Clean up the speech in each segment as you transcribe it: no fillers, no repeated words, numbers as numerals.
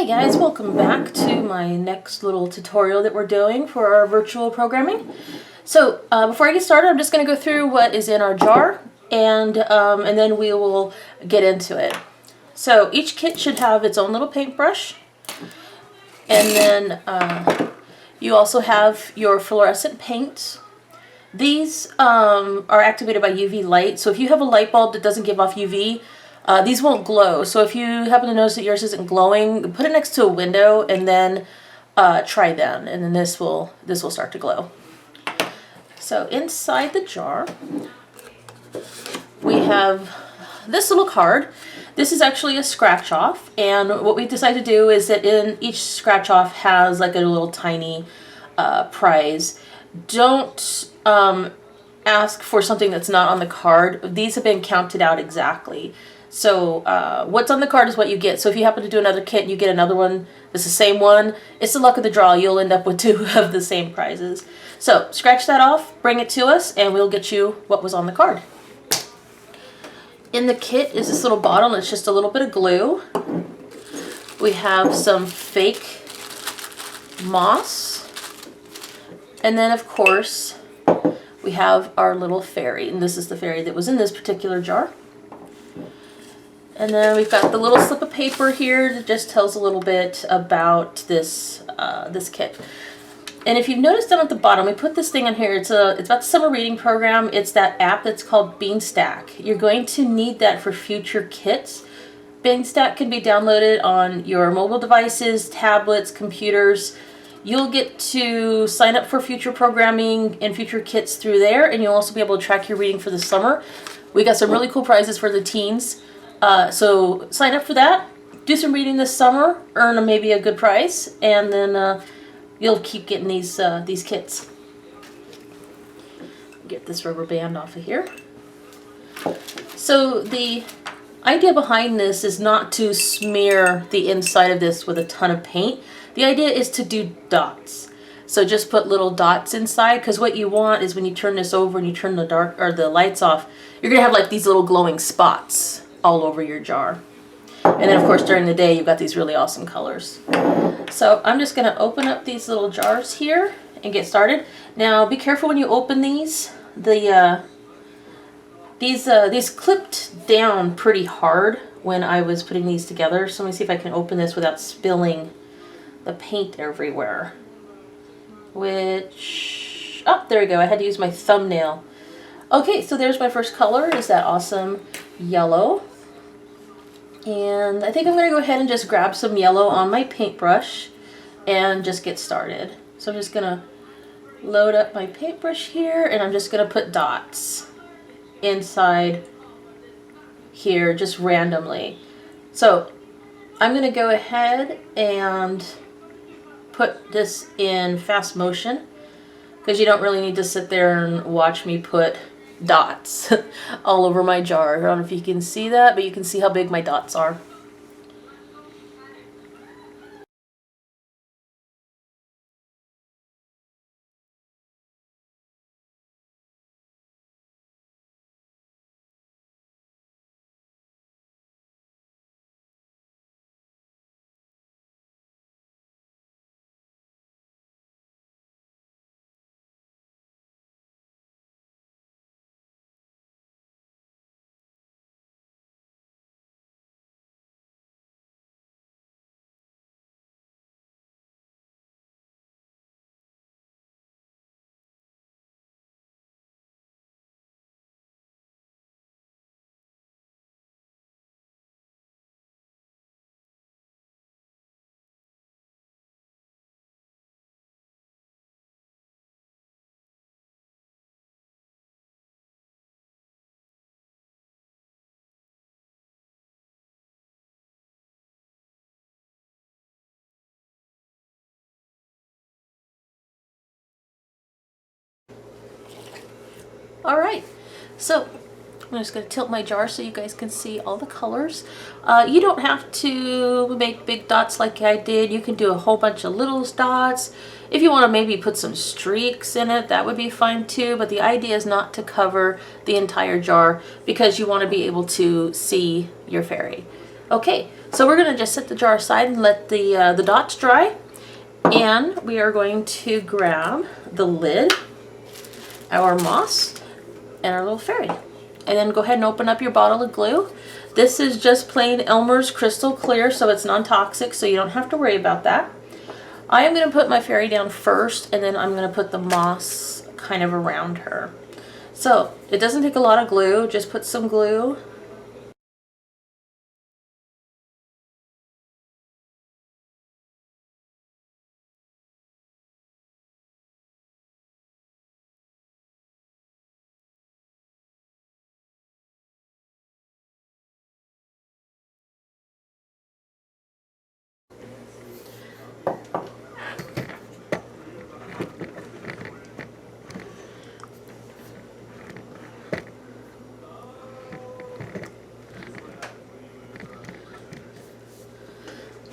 Hey guys, welcome back to my next little tutorial that we're doing for our virtual programming. So before I get started, I'm just going to go through what is in our jar and then we will get into it. So each kit should have its own little paintbrush, and then you also have your fluorescent paints. These are activated by UV light, so if you have a light bulb that doesn't give off UV, these won't glow. So if you happen to notice that yours isn't glowing, put it next to a window and then try them, and then this will start to glow. So inside the jar we have this little card. This is actually a scratch off, and what we decided to do is that in each scratch off has like a little tiny prize. Don't ask for something that's not on the card. These have been counted out exactly. So what's on the card is what you get. So if you happen to do another kit and you get another one that's the same one, it's the luck of the draw. You'll end up with two of the same prizes. So scratch that off, bring it to us, and we'll get you what was on the card. In the kit is this little bottle. It's just a little bit of glue. We have some fake moss. And then, of course, we have our little fairy. And this is the fairy that was in this particular jar. And then we've got the little slip of paper here that just tells a little bit about this this kit. And if you've noticed down at the bottom, we put this thing on here. It's about the summer reading program. It's that app that's called Beanstack. You're going to need that for future kits. Beanstack can be downloaded on your mobile devices, tablets, computers. You'll get to sign up for future programming and future kits through there, and you'll also be able to track your reading for the summer. We got some really cool prizes for the teens. So sign up for that, do some reading this summer, earn maybe a good prize, and then you'll keep getting these kits. Get this rubber band off of here. So the idea behind this is not to smear the inside of this with a ton of paint. The idea is to do dots. So just put little dots inside, because what you want is when you turn this over and you turn the lights off, you're gonna have like these little glowing spots all over your jar. And then of course during the day you've got these really awesome colors. So I'm just going to open up these little jars here and get started. Now be careful when you open these. These clipped down pretty hard when I was putting these together. So let me see if I can open this without spilling the paint everywhere. Which, oh, there we go. I had to use my thumbnail. Okay, so there's my first color, is that awesome yellow. And I think I'm going to go ahead and just grab some yellow on my paintbrush and just get started. So I'm just going to load up my paintbrush here, and I'm just going to put dots inside here just randomly. So I'm going to go ahead and put this in fast motion, because you don't really need to sit there and watch me put dots all over my jar. I don't know if you can see that, but you can see how big my dots are. All right, so I'm just going to tilt my jar so you guys can see all the colors. You don't have to make big dots like I did. You can do a whole bunch of little dots. If you want to maybe put some streaks in it, that would be fine too. But the idea is not to cover the entire jar, because you want to be able to see your fairy. Okay, so we're going to just set the jar aside and let the dots dry. And we are going to grab the lid, our moss, and our little fairy. And then go ahead and open up your bottle of glue. This is just plain Elmer's Crystal Clear, so it's non-toxic, so you don't have to worry about that. I am going to put my fairy down first, and then I'm going to put the moss kind of around her. So it doesn't take a lot of glue, just put some glue.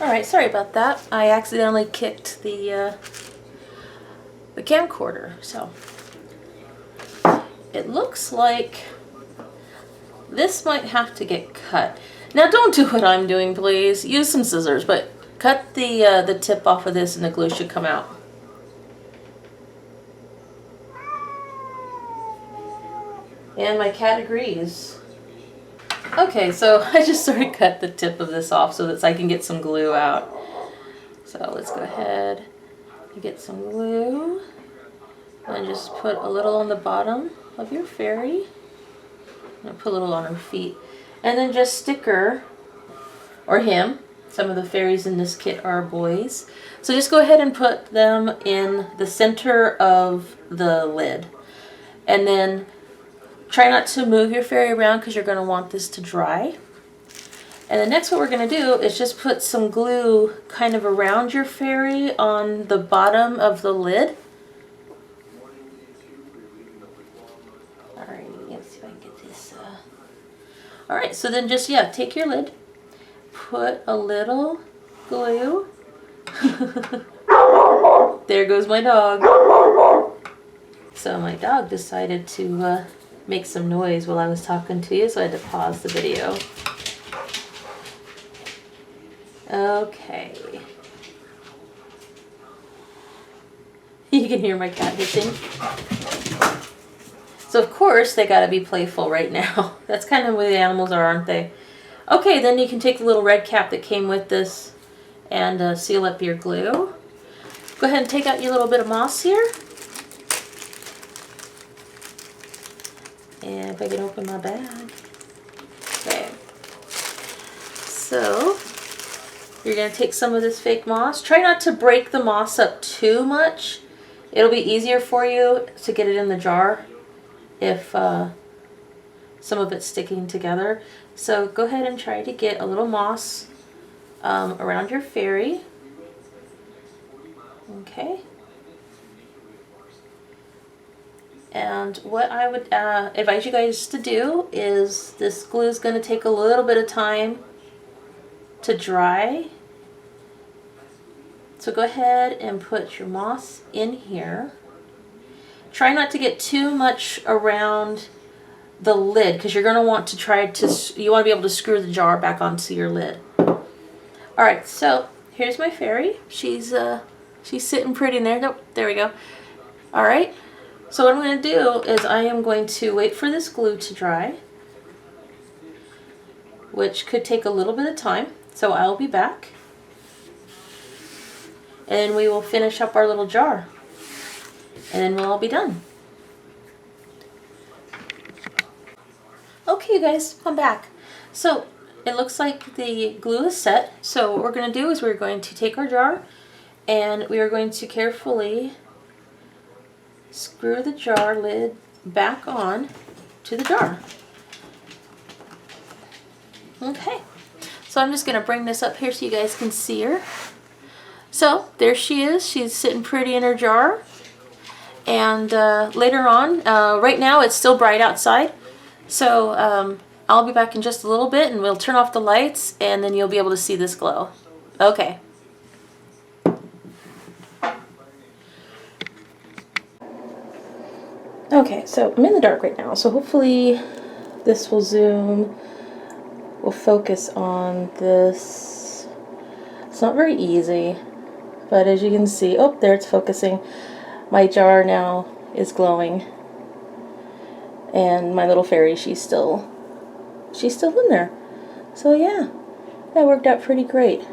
Alright, sorry about that. I accidentally kicked the camcorder, so it looks like this might have to get cut. Now don't do what I'm doing, please. Use some scissors, but cut the tip off of this and the glue should come out. And my cat agrees. Okay, so I just sort of cut the tip of this off so that I can get some glue out. So let's go ahead and get some glue. And just put a little on the bottom of your fairy. And put a little on her feet. And then just stick her, or him. Some of the fairies in this kit are boys. So just go ahead and put them in the center of the lid. And then try not to move your fairy around because you're going to want this to dry. And then next what we're going to do is just put some glue kind of around your fairy on the bottom of the lid. Alright, let's see if I can get this. Alright, so then just, take your lid, put a little glue. There goes my dog. So my dog decided to make some noise while I was talking to you, so I had to pause the video. Okay. You can hear my cat hissing. So of course they gotta be playful right now. That's kind of the way the animals are, aren't they? Okay, then you can take the little red cap that came with this and seal up your glue. Go ahead and take out your little bit of moss here. And if I can open my bag. Okay. So, you're going to take some of this fake moss. Try not to break the moss up too much. It'll be easier for you to get it in the jar if some of it's sticking together. So go ahead and try to get a little moss around your fairy. Okay. And what I would advise you guys to do is this glue is going to take a little bit of time to dry. So go ahead and put your moss in here. Try not to get too much around the lid because you're going to want to you want to be able to screw the jar back onto your lid. Alright, so here's my fairy. She's sitting pretty in there. Nope, there we go. Alright. So what I'm going to do is I am going to wait for this glue to dry, which could take a little bit of time. So I'll be back, and we will finish up our little jar, and then we'll all be done. Okay, you guys, I'm back. So it looks like the glue is set. So what we're going to do is we're going to take our jar, and we are going to carefully screw the jar lid back on to the jar. Okay, so I'm just going to bring this up here so you guys can see her. So there she is. She's sitting pretty in her jar. And later on, right now it's still bright outside, so I'll be back in just a little bit and we'll turn off the lights and then you'll be able to see this glow. Okay. Okay, so I'm in the dark right now, so hopefully this will zoom we'll focus on this. It's not very easy, but as you can see, oh, there it's focusing. My jar now is glowing, and my little fairy, she's still in there. So yeah, that worked out pretty great.